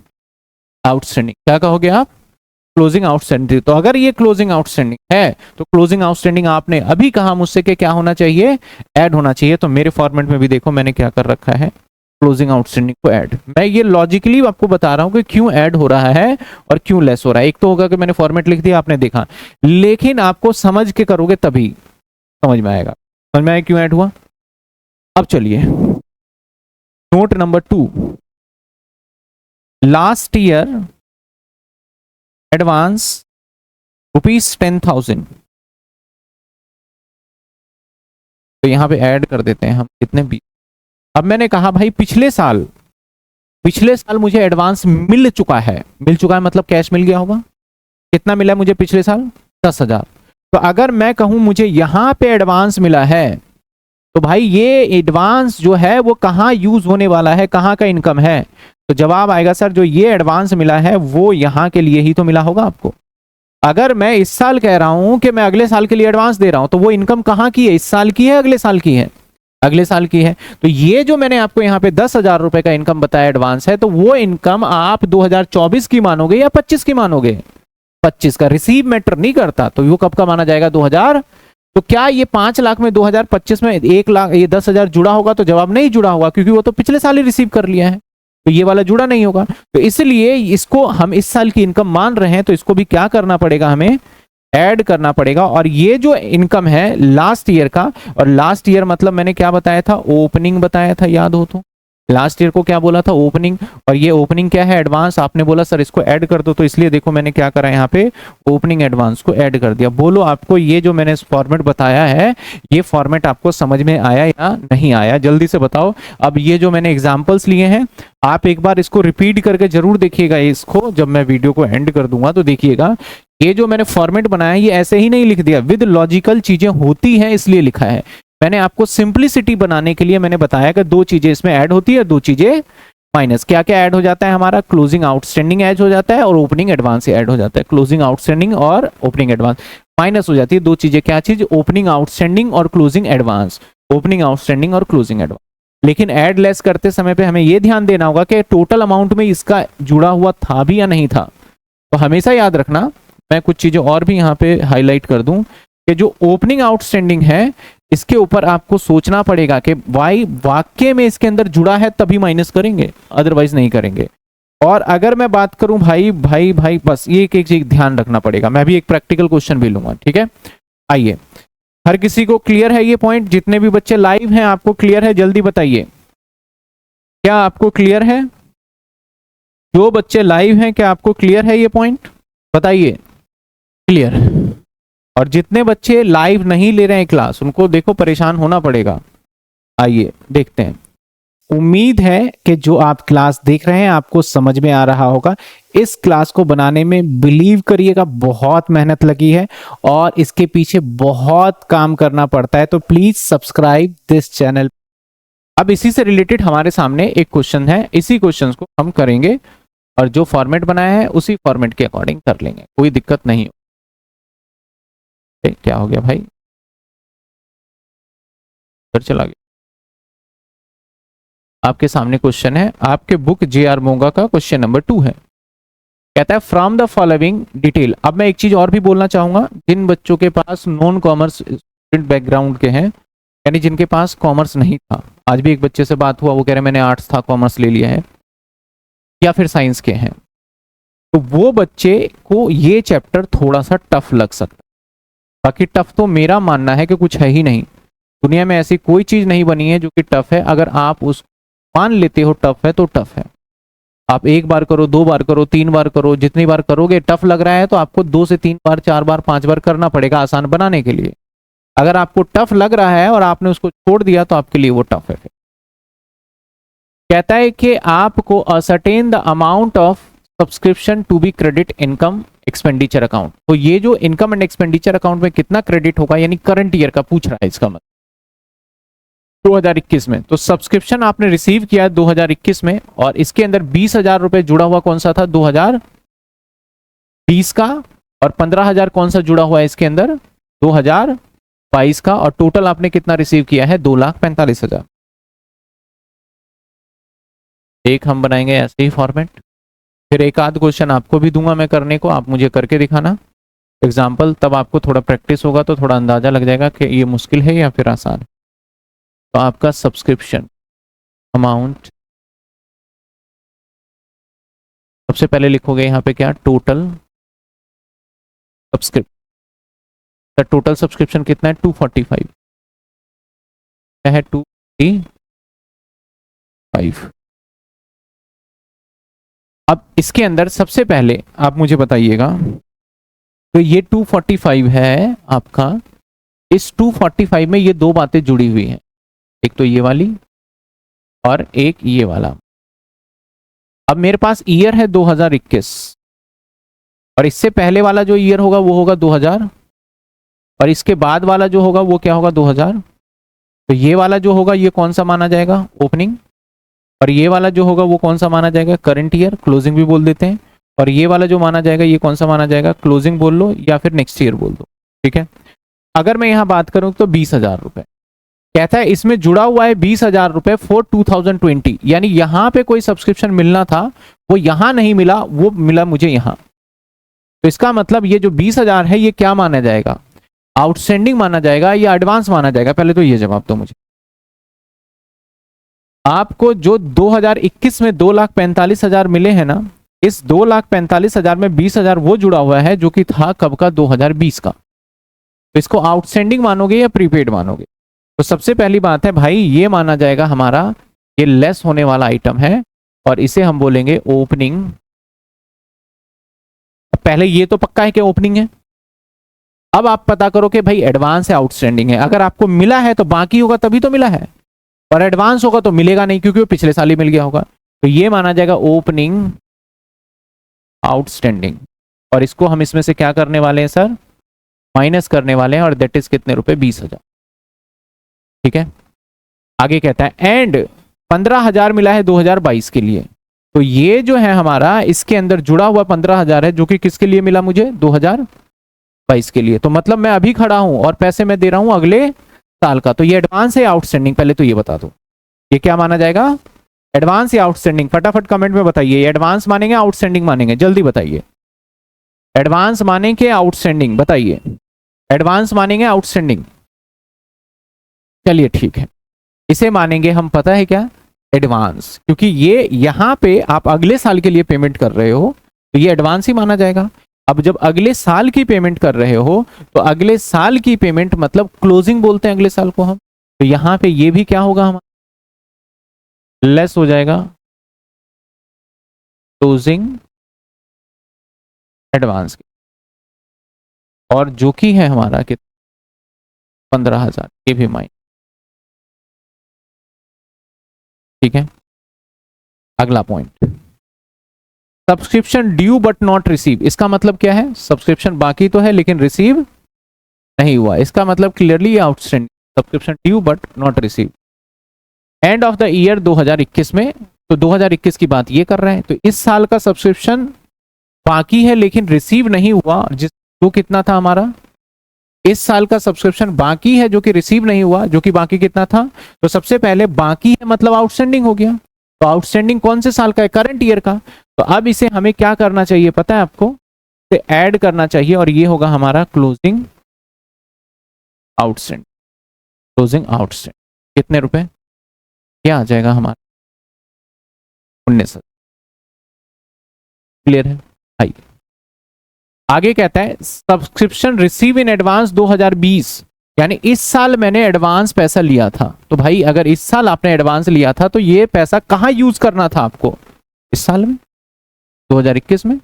outstanding. क्या कहोगे आप? Closing outstanding. तो अगर ये क्लोजिंग आउटस्टैंडिंग है तो क्लोजिंग आउटस्टैंडिंग आपने अभी कहा मुझसे कि क्या होना चाहिए, ऐड होना चाहिए। तो मेरे फॉर्मेट में भी देखो मैंने क्या कर रखा है, क्लोजिंग आउटस्टैंडिंग को ऐड। मैं ये लॉजिकली आपको बता रहा हूं कि क्यों ऐड हो रहा है और क्यों लेस हो रहा है। एक तो होगा कि मैंने फॉर्मेट लिख दिया आपने देखा, लेकिन आपको समझ के करोगे तभी समझ में आएगा। समझ में आया क्यों ऐड हुआ? अब चलिए note number 2, last year advance ₹10,000। तो यहां पे ऐड कर देते हैं हम कितने भी। अब मैंने कहा भाई पिछले साल मुझे एडवांस मिल चुका है। मिल चुका है मतलब कैश मिल गया होगा। कितना मिला मुझे पिछले साल? 10,000। तो अगर मैं कहूं मुझे यहां पे एडवांस मिला है तो भाई ये एडवांस जो है वो कहां यूज होने वाला है, कहां का इनकम है? तो जवाब आएगा सर जो ये एडवांस मिला है वो यहां के लिए ही तो मिला होगा आपको। अगर मैं इस साल कह रहा हूं कि मैं अगले साल के लिए एडवांस दे रहा हूं तो वो इनकम कहां की है, इस साल की है अगले साल की है? अगले साल की है। तो ये जो मैंने आपको यहाँ पे 10,000 रुपए का इनकम बताया एडवांस है, तो वो इनकम आप 2024 की मानोगे या 25 की मानोगे? 25 का। रिसीव मैटर नहीं करता, तो वो कब का माना जाएगा? 2000। तो क्या ये 5 लाख में 2025 में 1 लाख ये 10,000 जुड़ा होगा? तो जवाब नहीं जुड़ा होगा क्योंकि वो तो पिछले साल ही रिसीव कर लिया है, तो ये वाला जुड़ा नहीं होगा। तो इसलिए इसको हम इस साल की इनकम मान रहे हैं तो इसको भी क्या करना पड़ेगा, हमें ऐड करना पड़ेगा। और ये जो इनकम है लास्ट ईयर का, और लास्ट ईयर मतलब मैंने क्या बताया था, ओपनिंग बताया था, याद हो तो। लास्ट ईयर को क्या बोला था, ओपनिंग। और ये ओपनिंग क्या है, एडवांस। आपने बोला सर इसको ऐड कर दो, तो इसलिए देखो मैंने क्या करा यहाँ पे, ओपनिंग एडवांस को ऐड कर दिया। बोलो आपको ये जो मैंने फॉर्मेट बताया है ये फॉर्मेट आपको समझ में आया या नहीं आया, जल्दी से बताओ। अब ये जो मैंने एग्जाम्पल्स लिए हैं आप एक बार इसको रिपीट करके जरूर देखिएगा। इसको जब मैं वीडियो को एंड कर दूंगा तो देखिएगा ये जो मैंने फॉर्मेट बनाया ये ऐसे ही नहीं लिख दिया, विद लॉजिकल चीजें होती हैं इसलिए लिखा है। मैंने आपको सिंप्लिसिटी बनाने के लिए मैंने बताया कि 2 चीजें इसमें ऐड होती है, 2 चीजें माइनस। क्या क्या ऐड हो जाता है हमारा, क्लोजिंग आउटस्टैंडिंग ऐड हो जाता है और ओपनिंग एडवांस ऐड हो जाता है। क्लोजिंग आउटस्टैंडिंग और ओपनिंग एडवांस माइनस हो जाती है 2 चीजें। क्या चीज, ओपनिंग आउटस्टैंडिंग और क्लोजिंग एडवांस। ओपनिंग आउटस्टैंडिंग और क्लोजिंग एडवांस। लेकिन ऐड लेस करते समय पे हमें यह ध्यान देना होगा कि टोटल अमाउंट में इसका जुड़ा हुआ था भी या नहीं था। तो हमेशा याद रखना, मैं कुछ चीजें और भी यहाँ पे हाईलाइट कर दूं कि जो ओपनिंग आउटस्टैंडिंग है इसके ऊपर आपको सोचना पड़ेगा कि भाई वाक्य में इसके अंदर जुड़ा है तभी माइनस करेंगे, अदरवाइज नहीं करेंगे। और अगर मैं बात करूं भाई भाई भाई, बस ये एक चीज ध्यान रखना पड़ेगा। मैं भी एक प्रैक्टिकल क्वेश्चन भी लूंगा, ठीक है। आइए, हर किसी को क्लियर है ये पॉइंट? जितने भी बच्चे लाइव हैं आपको क्लियर है? जल्दी बताइए, क्या आपको क्लियर है? जो बच्चे लाइव हैं क्या आपको क्लियर है ये पॉइंट? बताइए क्लियर। और जितने बच्चे लाइव नहीं ले रहे हैं क्लास, उनको देखो परेशान होना पड़ेगा। आइए देखते हैं। उम्मीद है कि जो आप क्लास देख रहे हैं आपको समझ में आ रहा होगा। इस क्लास को बनाने में बिलीव करिएगा बहुत मेहनत लगी है और इसके पीछे बहुत काम करना पड़ता है, तो प्लीज सब्सक्राइब दिस चैनल। अब इसी से रिलेटेड हमारे सामने एक क्वेश्चन है, इसी क्वेश्चन को हम करेंगे और जो फॉर्मेट बनाया है उसी फॉर्मेट के अकॉर्डिंग कर लेंगे, कोई दिक्कत नहीं हो। क्या हो गया भाई, फिर चला गया। आपके सामने क्वेश्चन है, आपके बुक जे.आर. मोंगा का क्वेश्चन नंबर 2 है। कहता है फ्रॉम द फॉलोइंग डिटेल। अब मैं एक चीज और भी बोलना चाहूंगा, जिन बच्चों के पास नॉन कॉमर्स स्टूडेंट बैकग्राउंड के हैं, यानी जिनके पास कॉमर्स नहीं था, आज भी एक बच्चे से बात हुआ, वो कह रहे मैंने आर्ट्स था कॉमर्स ले लिया है, या फिर साइंस के हैं, तो वो बच्चे को ये चैप्टर थोड़ा सा टफ लग सकता है। बाकी टफ तो मेरा मानना है कि कुछ है ही नहीं, दुनिया में ऐसी कोई चीज नहीं बनी है जो कि टफ है। अगर आप उस मान लेते हो टफ है तो टफ है। आप एक बार करो, 2 बार करो, 3 बार करो, जितनी बार करोगे टफ लग रहा है तो आपको 2 से 3 बार, 4 बार, 5 बार करना पड़ेगा आसान बनाने के लिए। अगर आपको टफ लग रहा है और आपने उसको छोड़ दिया तो आपके लिए वो टफ है। कहता है कि आपको ascertain the amount of subscription to be credit income expenditure account. तो ये जो इनकम एंड एक्सपेंडिचर अकाउंट में कितना क्रेडिट होगा, यानी करंट ईयर का पूछ रहा है, इसका मतलब 2021 में। तो सब्सक्रिप्शन आपने रिसीव किया है 2021 में और इसके अंदर 20,000 रुपए जुड़ा हुआ कौन सा था, 2020 का, और 15,000 कौन सा जुड़ा हुआ है इसके अंदर, 2022 का, और टोटल आपने कितना रिसीव किया है, 2,45,000। एक हम बनाएंगे ऐसे ही फॉर्मेट, फिर एक आध क्वेश्चन आपको भी दूंगा मैं करने को, आप मुझे करके दिखाना एग्जाम्पल, तब आपको थोड़ा प्रैक्टिस होगा तो थोड़ा अंदाजा लग जाएगा कि ये मुश्किल है या फिर आसान है। तो आपका सब्सक्रिप्शन अमाउंट सबसे पहले लिखोगे यहाँ पे क्या, टोटल सब्सक्रिप्शन। टोटल सब्सक्रिप्शन कितना है, 245 क्या है, 245। अब इसके अंदर सबसे पहले आप मुझे बताइएगा, तो ये 245 है आपका, इस 245 में ये दो बातें जुड़ी हुई हैं, एक तो ये वाली और एक ये वाला। अब मेरे पास ईयर है 2021 और इससे पहले वाला जो ईयर होगा वो होगा 2000 और इसके बाद वाला जो होगा वो क्या होगा, 2000। तो ये वाला जो होगा ये कौन सा माना जाएगा, ओपनिंग, और ये वाला जो होगा वो कौन सा माना जाएगा, करंट ईयर, क्लोजिंग भी बोल देते हैं, और ये वाला जो माना जाएगा ये कौन सा माना जाएगा, क्लोजिंग बोल लो या फिर नेक्स्ट ईयर बोल दो, ठीक है। अगर मैं यहाँ बात करूँ तो 20,000 रुपए कहता है इसमें जुड़ा हुआ है, 20,000 रुपए फॉर 2020, यानी यहां पे कोई सब्सक्रिप्शन मिलना था वो यहां नहीं मिला, वो मिला मुझे यहां। तो इसका मतलब ये जो 20,000 है ये क्या माना जाएगा, आउटस्टैंडिंग माना जाएगा या एडवांस माना जाएगा, पहले तो ये जवाब दो मुझे। आपको जो 2021 में 2,45,000 मिले हैं ना, इस 2,45,000 में 20,000 वो जुड़ा हुआ है जो कि था कब का, 2020 का। तो इसको आउटस्टैंडिंग मानोगे या प्रीपेड मानोगे? तो सबसे पहली बात है भाई, ये माना जाएगा हमारा, ये लेस होने वाला आइटम है और इसे हम बोलेंगे ओपनिंग। पहले ये तो पक्का है कि ओपनिंग है। अब आप पता करो कि भाई एडवांस है आउटस्टैंडिंग है। अगर आपको मिला है तो बाकी होगा तभी तो मिला है, और एडवांस होगा तो मिलेगा नहीं क्योंकि वो पिछले साल ही मिल गया होगा। तो ये माना जाएगा ओपनिंग आउटस्टैंडिंग, और इसको हम इसमें से क्या करने वाले हैं सर, माइनस करने वाले हैं, और दैट इज कितने रुपए, 20,000, ठीक है। आगे कहता है एंड 15,000 मिला है 2022 के लिए। तो ये जो है हमारा, इसके अंदर जुड़ा हुआ 15,000 है जो कि किसके लिए मिला मुझे, 2022 के लिए। तो मतलब मैं अभी खड़ा हूं और पैसे मैं दे रहा हूं अगले साल का। तो ये एडवांस है आउटस्टैंडिंग, पहले तो ये बता दो ये क्या माना जाएगा, एडवांस या आउटस्टैंडिंग? फटाफट कमेंट में बताइए, एडवांस मानेंगे आउटस्टैंडिंग मानेंगे, जल्दी बताइए। एडवांस मानेंगे आउटस्टैंडिंग, बताइए। एडवांस मानेंगे आउटस्टैंडिंग? चलिए ठीक है, इसे मानेंगे हम, पता है क्या, एडवांस, क्योंकि ये यहाँ पे आप अगले साल के लिए पेमेंट कर रहे हो तो ये एडवांस ही माना जाएगा। अब जब अगले साल की पेमेंट कर रहे हो तो अगले साल की पेमेंट मतलब क्लोजिंग बोलते हैं अगले साल को हम, तो यहाँ पे ये भी क्या होगा हमारा, लेस हो जाएगा क्लोजिंग एडवांस, और जो कि है हमारा कि 15,000, ये भी माइन, ठीक है। अगला point, subscription due but not receive, इसका मतलब क्या है, सब्सक्रिप्शन बाकी तो है लेकिन रिसीव नहीं हुआ, इसका मतलब clearly outstanding, subscription due but not receive. End of the year 2021 में, तो 2021 की बात ये कर रहे हैं, तो इस साल का सब्सक्रिप्शन बाकी है लेकिन रिसीव नहीं हुआ, जिस जो कितना था हमारा, इस साल का सब्सक्रिप्शन बाकी है जो कि रिसीव नहीं हुआ, जो कि बाकी कितना था, तो सबसे पहले बाकी है मतलब आउटस्टैंडिंग हो गया, तो आउटस्टैंडिंग कौन से साल का है, करंट ईयर का। तो अब इसे हमें क्या करना चाहिए पता है आपको, इसे ऐड करना चाहिए और ये होगा हमारा क्लोजिंग आउटस्टैंडिंग, क्लोजिंग आउटस्टैंडिंग कितने रुपए, क्या आ जाएगा हमारा 19,000। क्लियर है भाई। आगे कहता है सब्सक्रिप्शन रिसीव इन एडवांस 2020, यानी इस साल मैंने एडवांस पैसा लिया था, तो भाई अगर इस साल आपने एडवांस लिया था तो ये पैसा कहां यूज करना था आपको, इस साल में 2021 में,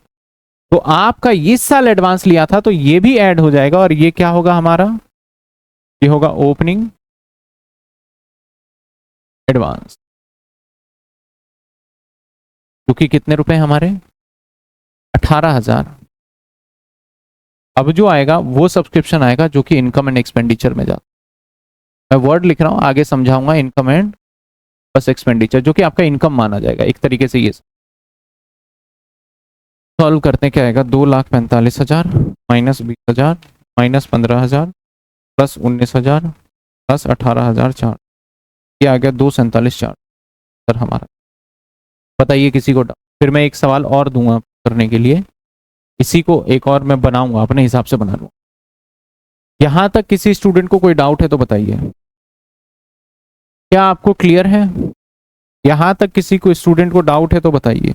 तो आपका इस साल एडवांस लिया था तो ये भी ऐड हो जाएगा और ये क्या होगा हमारा, ये होगा ओपनिंग एडवांस, जो कि कितने रुपए हमारे 18,000। अब जो आएगा वो सब्सक्रिप्शन आएगा जो कि इनकम एंड एक्सपेंडिचर में जाता, मैं वर्ड लिख रहा हूं आगे समझाऊंगा, इनकम एंड बस एक्सपेंडिचर, जो कि आपका इनकम माना जाएगा एक तरीके से। ये सॉल्व करते क्या आएगा, 2,45,000 माइनस 20,000 माइनस 15,000 प्लस 19,000 प्लस 18,004, ये आ गया 2,47,4 सर हमारा। बताइए किसी को, फिर मैं एक सवाल और दूंगा करने के लिए, इसी को एक और मैं बनाऊंगा, अपने हिसाब से बना लूंगा। यहां तक किसी स्टूडेंट को कोई डाउट है तो बताइए, क्या आपको क्लियर है, यहां तक किसी को स्टूडेंट को डाउट है तो बताइए,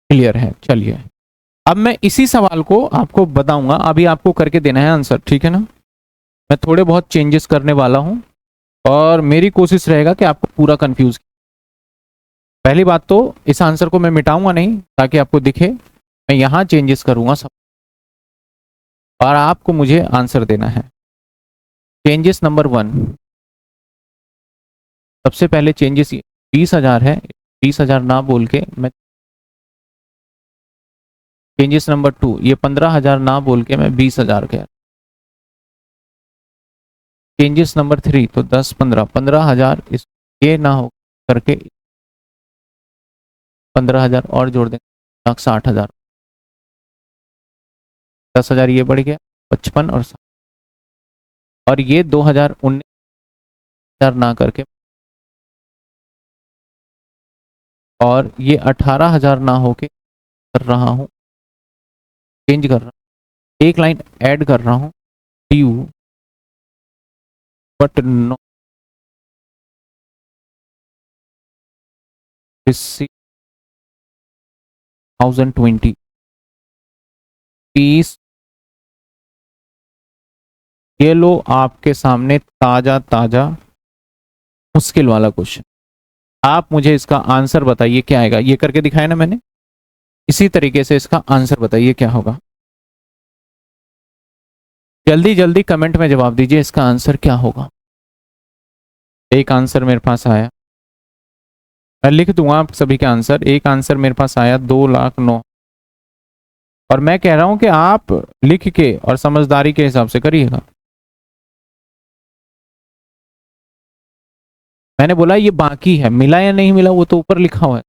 क्लियर है। चलिए अब मैं इसी सवाल को आपको बताऊंगा, अभी आपको करके देना है आंसर, ठीक है ना। मैं थोड़े बहुत चेंजेस करने वाला हूं और मेरी कोशिश रहेगा कि आपको पूरा कंफ्यूज, पहली बात तो इस आंसर को मैं मिटाऊंगा नहीं ताकि आपको दिखे, मैं यहां चेंजेस करूंगा सब और आपको मुझे आंसर देना है। चेंजेस नंबर 1, सबसे पहले चेंजेस 20,000 है, 20,000 ना बोल के मैं, चेंजेस नंबर 2 ये 15,000 ना बोल के मैं 20,000 कह, चेंजेस नंबर 3 तो 10 15 15,000 इस ये ना हो करके 15,000 और जोड़ देंगे 60,000, 10,000 ये बढ़ गया 55 और 60, और ये 2,019 ना करके, और ये 18,000 ना होके कर रहा हूं, चेंज कर रहा हूं, एक लाइन ऐड कर रहा हूं, due but no receive 2020 piece. ये लो आपके सामने ताजा ताजा मुश्किल वाला क्वेश्चन, आप मुझे इसका आंसर बताइए क्या आएगा, ये करके दिखाया ना मैंने, इसी तरीके से इसका आंसर बताइए क्या होगा, जल्दी जल्दी कमेंट में जवाब दीजिए इसका आंसर क्या होगा। एक आंसर मेरे पास आया, मैं लिख दूंगा आप सभी के आंसर, एक आंसर मेरे पास आया 2,09,000, और मैं कह रहा हूं कि आप लिख के और समझदारी के हिसाब से करिएगा। मैंने बोला ये बाकी है, मिला या नहीं मिला वो तो ऊपर लिखा हुआ है,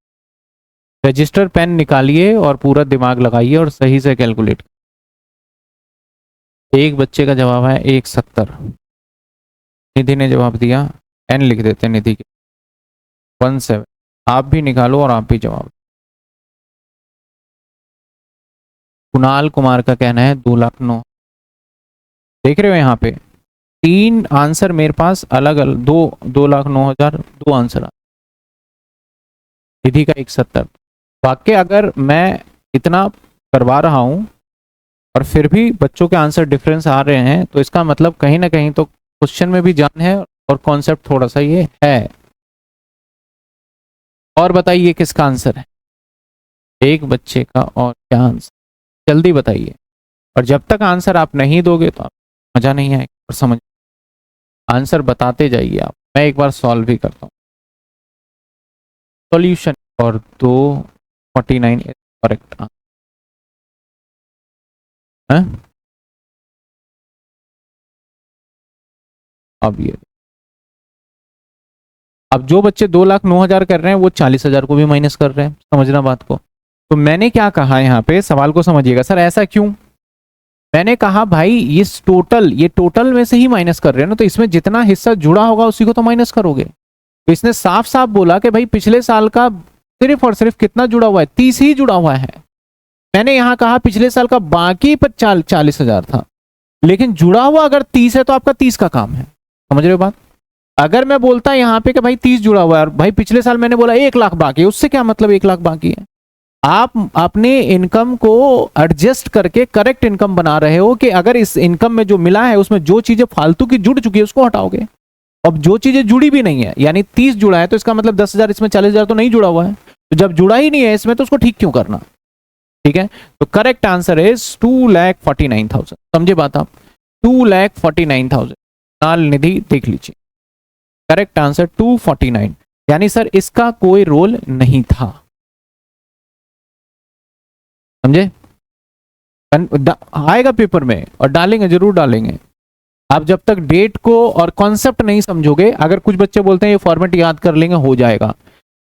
रजिस्टर पेन निकालिए और पूरा दिमाग लगाइए और सही से कैलकुलेट। एक बच्चे का जवाब है 170, निधि ने जवाब दिया, एन लिख देते हैं निधि के 17, आप भी निकालो और आप भी जवाब। कुणाल कुमार का कहना है 2,09,000, देख रहे हो यहाँ पे 3 आंसर मेरे पास अलग अलग, 2,09,000 2 आंसर। निधि का 71। वाकई अगर मैं इतना करवा रहा हूं और फिर भी बच्चों के आंसर डिफरेंस आ रहे हैं, तो इसका मतलब कहीं ना कहीं तो क्वेश्चन में भी जान है और कॉन्सेप्ट थोड़ा सा ये है। और बताइए किसका आंसर है? एक बच्चे का। और क्या आंसर? जल्दी बताइए। और जब तक आंसर आप नहीं दोगे तो आप मजा नहीं आएगा। और समझ, आंसर बताते जाइए आप, मैं एक बार सॉल्व भी करता हूँ। सॉल्यूशन और 249 इज करेक्ट आंसर। अब ये, अब जो बच्चे 2,09,000 कर रहे हैं वो 40,000 को भी माइनस कर रहे हैं। समझना बात को। तो मैंने क्या कहा यहाँ पे, सवाल को समझिएगा। सर ऐसा क्यों? मैंने कहा भाई इस टोटल, ये टोटल में से ही माइनस कर रहे हैं ना, तो इसमें जितना हिस्सा जुड़ा होगा उसी को तो माइनस करोगे। तो इसने साफ साफ बोला कि भाई पिछले साल का सिर्फ और सिर्फ कितना जुड़ा हुआ है? 30 ही जुड़ा हुआ है। मैंने यहां कहा पिछले साल का बाकी 40,000 था, लेकिन जुड़ा हुआ अगर 30 है तो आपका 30 का काम है। समझ रहे हो बात? अगर मैं बोलता यहाँ पे कि भाई 30 जुड़ा हुआ है और भाई पिछले साल मैंने बोला 1 लाख बाकी है, उससे क्या मतलब 1 लाख बाकी है? आप अपने इनकम को एडजस्ट करके करेक्ट इनकम बना रहे हो कि अगर इस इनकम में जो मिला है उसमें जो चीजें फालतू की जुड़ चुकी है उसको हटाओगे। अब जो चीजें जुड़ी भी नहीं है, यानी 30 जुड़ा है, तो इसका मतलब 10,000 इसमें 40,000 तो नहीं जुड़ा हुआ है। तो जब जुड़ा ही नहीं है इसमें तो उसको ठीक क्यों करना? ठीक है, तो करेक्ट आंसर इज 2,49,000। समझे बात आप? 2,49,000। नाल निधि देख लीजिए, करेक्ट आंसर 249। यानी सर इसका कोई रोल नहीं था। समझे? आएगा पेपर में और डालेंगे, जरूर डालेंगे। आप जब तक डेट को और कॉन्सेप्ट नहीं समझोगे, अगर कुछ बच्चे बोलते हैं ये फॉर्मेट याद कर लेंगे, हो जाएगा।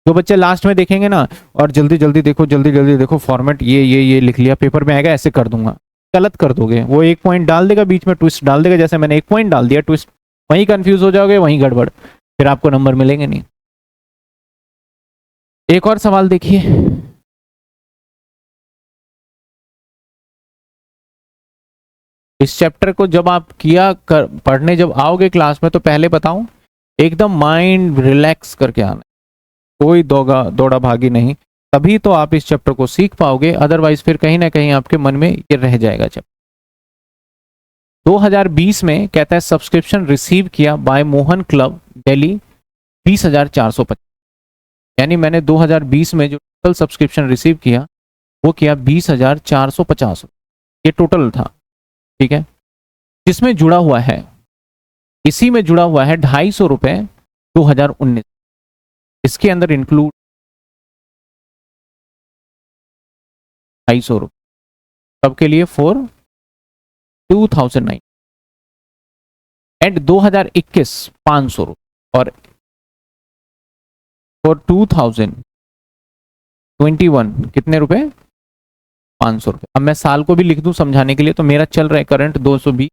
जो बच्चे लास्ट में देखेंगे ना और जल्दी जल्दी देखो, जल्दी जल्दी देखो, फॉर्मेट ये लिख लिया, पेपर में आएगा ऐसे कर दूंगा, गलत कर दोगे। वो एक पॉइंट डाल देगा, बीच में ट्विस्ट डाल देगा, जैसे मैंने एक पॉइंट डाल दिया, ट्विस्ट, वहीं कंफ्यूज हो जाओगे, वहीं गड़बड़, फिर आपको नंबर मिलेंगे नहीं। एक और सवाल देखिए। इस चैप्टर को जब आप पढ़ने जब आओगे क्लास में, तो पहले बताऊं, एकदम माइंड रिलैक्स करके आना, कोई दौड़ा भागी नहीं, तभी तो आप इस चैप्टर को सीख पाओगे। अदरवाइज फिर कहीं ना कहीं आपके मन में ये रह जाएगा। चैप्टर 2020 में कहता है सब्सक्रिप्शन रिसीव किया बाय मोहन क्लब दिल्ली 20,450। यानी मैंने 2020 में जो टोटल सब्सक्रिप्शन रिसीव किया वो किया 20,450, ये टोटल था। ठीक है, जिसमें जुड़ा हुआ है, इसी में जुड़ा हुआ है 250 रुपए 2019, इसके अंदर इंक्लूड 250 रुपए सबके लिए फॉर 2009 एंड 2021 500 रुपए और फॉर 2021 कितने रुपए? 500 रुपए। अब मैं साल को भी लिख दूं समझाने के लिए, तो मेरा चल रहा है करंट 220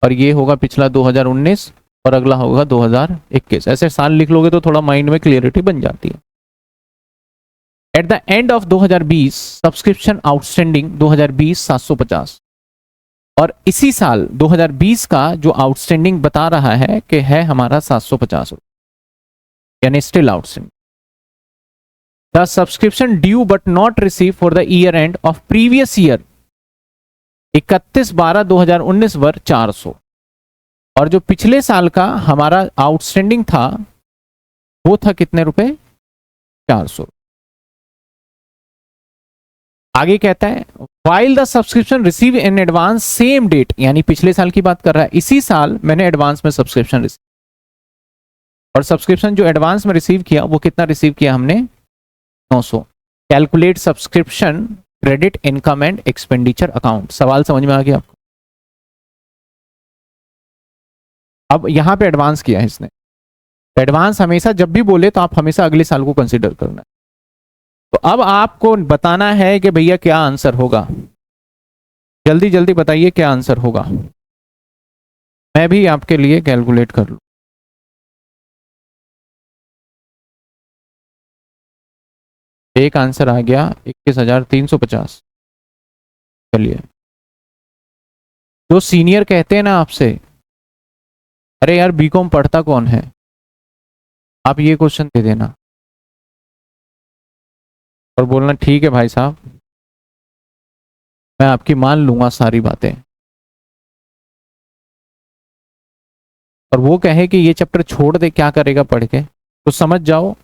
और ये होगा पिछला 2019 और अगला होगा 2021। ऐसे साल लिख लोगे तो थोड़ा माइंड में क्लियरिटी बन जाती है। At the end of 2020 subscription outstanding 2020 750 और इसी साल 2020 का जो आउटस्टैंडिंग बता रहा है कि है हमारा 750 रुपए, यानी still outstanding. The subscription due but not receive for the year end of previous year 31/12/2019 वर 400 और जो पिछले साल का हमारा आउटस्टैंडिंग था वो था कितने रुपए? 400। आगे कहता है while the subscription receive in advance same date, यानी पिछले साल की बात कर रहा है, इसी साल मैंने एडवांस में सब्सक्रिप्शन रिसीव, और सब्सक्रिप्शन जो एडवांस में रिसीव किया वो कितना रिसीव किया हमने? 900। Calculate subscription credit income and expenditure account. सवाल समझ में आ गया आपको? अब यहां पे एडवांस किया है इसने। एडवांस हमेशा जब भी बोले तो आप हमेशा अगले साल को कंसीडर करना है। तो अब आपको बताना है कि भैया क्या आंसर होगा। जल्दी जल्दी बताइए क्या आंसर होगा, मैं भी आपके लिए कैलकुलेट कर लूं। एक आंसर आ गया 21,350। चलिए, जो सीनियर कहते हैं ना आपसे अरे यार बीकॉम पढ़ता कौन है, आप ये क्वेश्चन दे देना और बोलना ठीक है भाई साहब, मैं आपकी मान लूंगा सारी बातें। और वो कहे कि ये चैप्टर छोड़ दे, क्या करेगा पढ़ के, तो समझ जाओ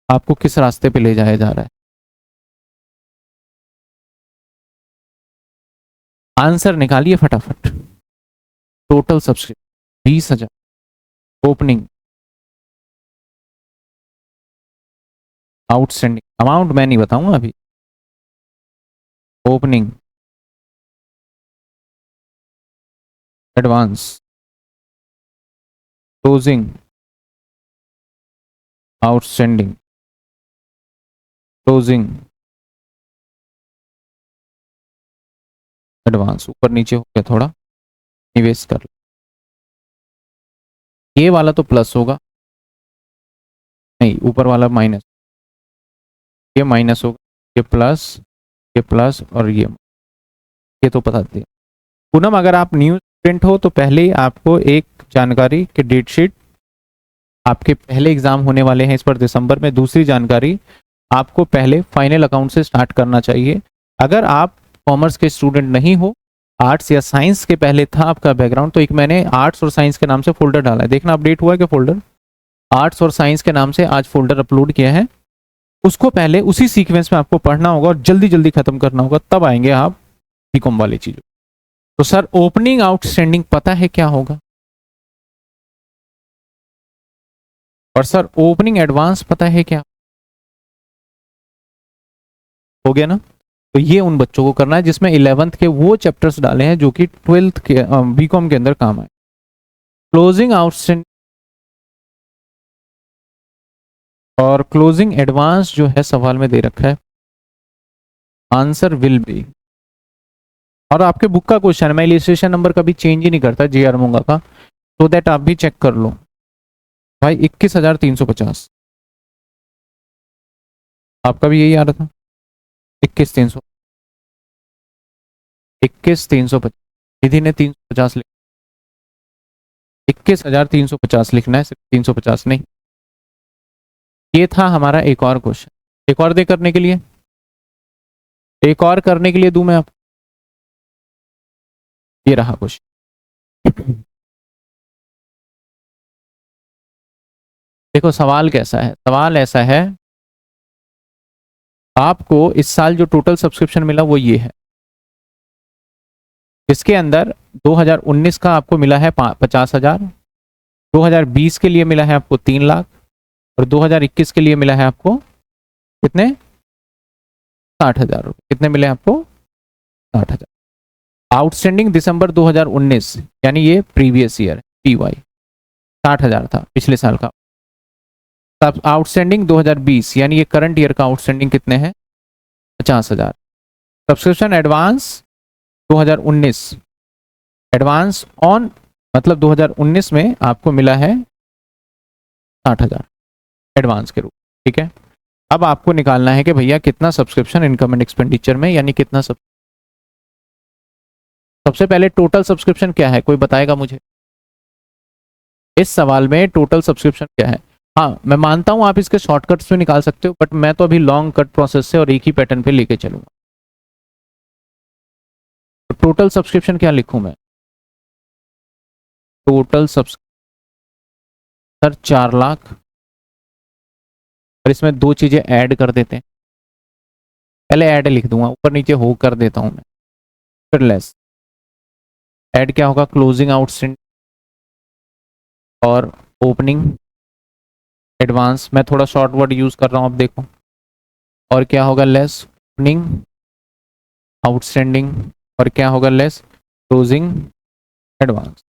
आपको किस रास्ते पे ले जाया जा रहा है। आंसर निकालिए फटाफट। Total subscription 20,000, opening, outstanding, amount मैं नहीं बताऊंगा अभी, opening, advance, closing, outstanding, closing, advance. ऊपर नीचे हो गया थोड़ा, निवेश कर लो। ये वाला तो प्लस होगा, नहीं ऊपर वाला माइनस, ये माइनस होगा, ये प्लस और ये तो बता दिया। पूनम अगर आप न्यू स्टूडेंट हो तो पहले ही आपको एक जानकारी कि डेट शीट आपके पहले एग्जाम होने वाले हैं इस पर दिसंबर में। दूसरी जानकारी, आपको पहले फाइनल अकाउंट से स्टार्ट करना चाहिए। अगर आप कॉमर्स के स्टूडेंट नहीं हो, आर्ट्स या साइंस के पहले था आपका बैकग्राउंड, तो एक मैंने आर्ट्स और साइंस के नाम से फोल्डर डाला है, देखना अपडेट हुआ है कि फोल्डर आर्ट्स और साइंस के नाम से आज फोल्डर अपलोड किया है। उसको पहले उसी सीक्वेंस में आपको पढ़ना होगा और जल्दी जल्दी खत्म करना होगा, तब आएंगे आप बीकॉम वाली चीजों। तो सर ओपनिंग आउटस्टैंडिंग पता है क्या होगा, और सर ओपनिंग एडवांस पता है क्या, हो गया ना। तो ये उन बच्चों को करना है जिसमें 11th के वो चैप्टर्स डाले हैं जो कि 12th के बीकॉम के अंदर काम आए। क्लोजिंग आउटस्टैंडिंग और क्लोजिंग एडवांस जो है सवाल में दे रखा है, आंसर विल बी। और आपके बुक का क्वेश्चन है, मैं इलिस्ट्रेशन नंबर कभी चेंज ही नहीं करता जे आर मूंगा का, तो दैट आप भी चेक कर लो भाई। 21,350 आपका भी यही आ रहा था, 21,300, 21,350, निधि ने 350 लिखा, 21,350 लिखना है, सिर्फ 350 नहीं। ये था हमारा एक और क्वेश्चन, एक और दे करने के लिए, एक और करने के लिए दूं मैं आपको, ये रहा क्वेश्चन। देखो सवाल कैसा है, सवाल ऐसा है, आपको इस साल जो टोटल सब्सक्रिप्शन मिला वो ये है, इसके अंदर 2019 का आपको मिला है 50,000, 2020 के लिए मिला है आपको 3 लाख, और 2021 के लिए मिला है आपको कितने, 60,000 रुपये। कितने मिले आपको, 60,000। आउटस्टैंडिंग दिसंबर 2019 यानी ये प्रीवियस ईयर PY 60,000 था पिछले साल का। तब आउटस्टैंडिंग 2020 यानी ये करंट ईयर का आउटस्टैंडिंग कितने हैं, 50,000। सब्सक्रिप्शन एडवांस 2019, एडवांस ऑन मतलब 2019 में आपको मिला है 60,000 एडवांस के रूप, ठीक है। अब आपको निकालना है कि भैया कितना सब्सक्रिप्शन इनकम एंड एक्सपेंडिचर में, यानी कितना सबसे पहले टोटल सब्सक्रिप्शन क्या है, कोई बताएगा मुझे इस सवाल में टोटल सब्सक्रिप्शन क्या है। हाँ मैं मानता हूं आप इसके शॉर्टकट्स में निकाल सकते हो, बट मैं तो अभी लॉन्ग कट प्रोसेस से और एक ही पैटर्न पे लेके चलूंगा। तो टोटल सब्सक्रिप्शन क्या लिखूं मैं, टोटल सब्सक्रिप्शन सर 4 लाख, और इसमें दो चीजें ऐड कर देते हैं, पहले ऐड लिख दूंगा, ऊपर नीचे हो कर देता हूं मैं, फिर लेस। ऐड क्या होगा, क्लोजिंग आउटस्टैंडिंग और ओपनिंग एडवांस, मैं थोड़ा शॉर्ट वर्ड यूज कर रहा हूं, अब देखो। और क्या होगा, लेस ओपनिंग आउटस्टैंडिंग, और क्या होगा, लेस क्लोजिंग एडवांस।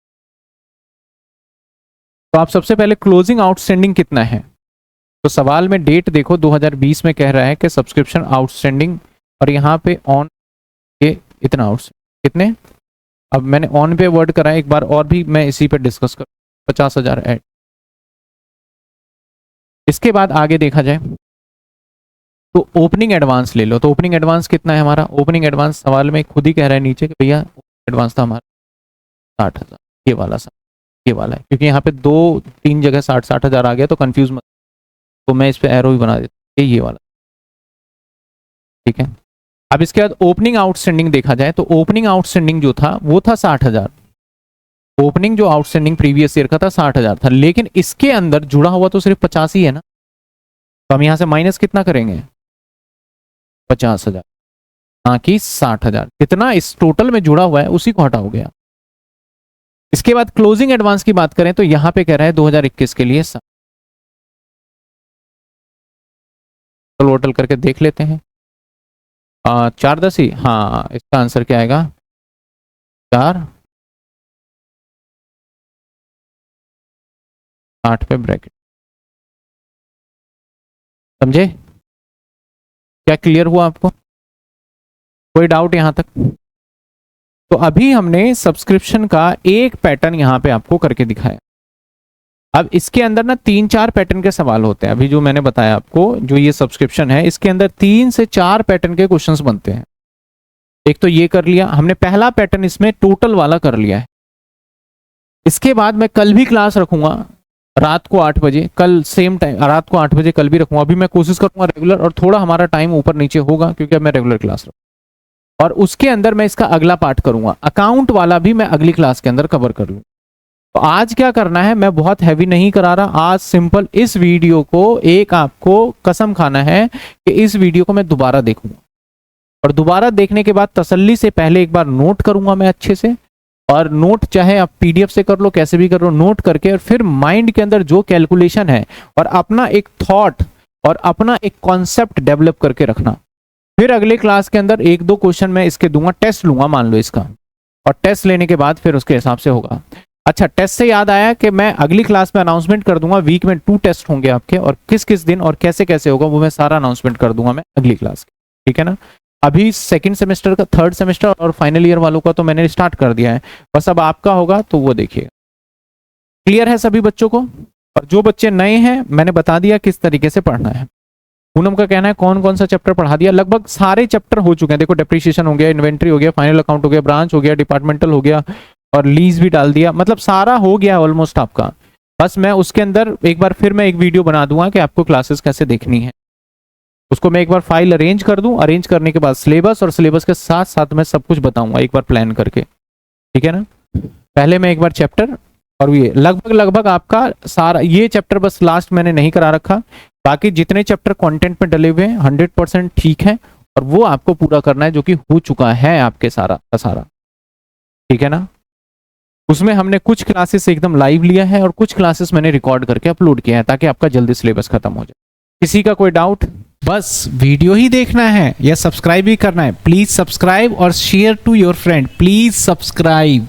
तो आप सबसे पहले क्लोजिंग आउटस्टैंडिंग कितना है, तो सवाल में डेट देखो 2020 में कह रहा है कि सब्सक्रिप्शन आउटस्टैंडिंग, और यहाँ पे ऑन ये इतना आउटस्टैंडिंग कितने। अब मैंने ऑन पे वर्ड करा है, एक बार और भी मैं इसी पे डिस्कस कर, 50,000 ऐड। इसके बाद आगे देखा जाए तो ओपनिंग एडवांस ले लो, तो ओपनिंग एडवांस कितना है हमारा, ओपनिंग एडवांस सवाल में खुद ही कह रहा है नीचे कि भैया एडवांस था हमारा 60,000, ये वाला सा ये वाला है, क्योंकि यहाँ पे 2-3 जगह 60,000 आ गया तो कंफ्यूज मत, तो मैं इस पे एरो ही बना देता हूँ, ये वाला। ठीक है, अब इसके बाद ओपनिंग आउटस्टैंडिंग देखा जाए तो ओपनिंग आउटस्टैंडिंग जो था वो था 60,000। ओपनिंग जो आउटस्टैंडिंग प्रीवियस ईयर का था 60,000 था, लेकिन इसके अंदर जुड़ा हुआ तो सिर्फ 50 ही है ना, तो हम यहां से माइनस कितना करेंगे, 50,000 ना कि 60,000। कितना इस टोटल में जुड़ा हुआ है उसी को हटा हो गया। इसके बाद क्लोजिंग एडवांस की बात करें तो यहां पे कह रहा है 2021 के लिए टोटल करके देख लेते हैं। 4 10 ही, हाँ इसका आंसर क्या आएगा, 4 8 पे ब्रैकेट। समझे, क्या क्लियर हुआ आपको, कोई डाउट यहां तक? तो अभी हमने सब्सक्रिप्शन का एक पैटर्न यहां पे आपको करके दिखाया। अब इसके अंदर ना 3-4 पैटर्न के सवाल होते हैं। अभी जो मैंने बताया आपको, जो ये सब्सक्रिप्शन है इसके अंदर 3 से 4 पैटर्न के क्वेश्चंस बनते हैं। एक तो ये कर लिया हमने, पहला पैटर्न इसमें टोटल वाला कर लिया है। इसके बाद मैं कल भी क्लास रखूंगा रात को 8 बजे, कल सेम टाइम रात को 8 बजे कल भी रखूंगा। अभी मैं कोशिश करूंगा रेगुलर, और थोड़ा हमारा टाइम ऊपर नीचे होगा क्योंकि अब मैं रेगुलर क्लास रखूंगा। और उसके अंदर मैं इसका अगला पार्ट करूंगा, अकाउंट वाला भी मैं अगली क्लास के अंदर कवर कर लूँ। तो आज क्या करना है, मैं बहुत हैवी नहीं करा रहा, आज सिंपल इस वीडियो को एक आपको कसम खाना है कि इस वीडियो को मैं दोबारा देखूंगा, और दोबारा देखने के बाद तसल्ली से पहले एक बार नोट करूंगा मैं अच्छे से। और नोट चाहे आप पीडीएफ से कर लो, कैसे भी कर लो, नोट करके और फिर माइंड के अंदर जो कैलकुलेशन है और अपना एक थॉट और अपना एक कॉन्सेप्ट डेवलप करके रखना। फिर अगले क्लास के अंदर 1-2 क्वेश्चन मैं इसके दूंगा, टेस्ट लूंगा मान लो इसका, और टेस्ट लेने के बाद फिर उसके हिसाब से होगा। अच्छा, टेस्ट से याद आया कि मैं अगली क्लास में अनाउंसमेंट कर दूंगा, वीक में 2 टेस्ट होंगे आपके, और किस किस दिन और कैसे कैसे होगा वो मैं सारा अनाउंसमेंट कर दूंगा मैं अगली क्लास के। ठीक है ना, अभी सेकंड सेमेस्टर का, थर्ड सेमेस्टर और फाइनल ईयर वालों का तो मैंने स्टार्ट कर दिया है, बस अब आपका होगा तो वो देखिएगा। क्लियर है सभी बच्चों को? और जो बच्चे नए हैं मैंने बता दिया किस तरीके से पढ़ना है। पूनम का कहना है कौन कौन सा चैप्टर पढ़ा दिया, लगभग सारे चैप्टर हो चुके हैं। देखो डेप्रिसिएशन हो गया, इन्वेंट्री हो गया, फाइनल अकाउंट हो गया, ब्रांच हो गया, डिपार्टमेंटल हो गया, और लीज भी डाल दिया, मतलब सारा हो गया ऑलमोस्ट आपका। बस मैं उसके अंदर एक बार फिर मैं एक वीडियो बना दूंगा कि आपको क्लासेस कैसे देखनी है, उसको मैं एक बार फाइल अरेंज कर दूं, अरेंज करने के बाद सिलेबस और सिलेबस के साथ साथ मैं सब कुछ बताऊंगा एक बार प्लान करके। ठीक है ना, पहले मैं एक बार चैप्टर, और ये लगभग आपका सारा ये चैप्टर बस लास्ट मैंने नहीं करा रखा, बाकी जितने चैप्टर कंटेंट में डले हुए हैं 100% ठीक है, और वो आपको पूरा करना है जो कि हो चुका है आपके सारा का सारा। ठीक है ना, उसमें हमने कुछ क्लासेस एकदम लाइव लिया है और कुछ क्लासेस मैंने रिकॉर्ड करके अपलोड किया है ताकि आपका जल्दी सिलेबस खत्म हो जाए। किसी का कोई डाउट? बस वीडियो ही देखना है या सब्सक्राइब भी करना है, प्लीज सब्सक्राइब और share to your friend, please subscribe.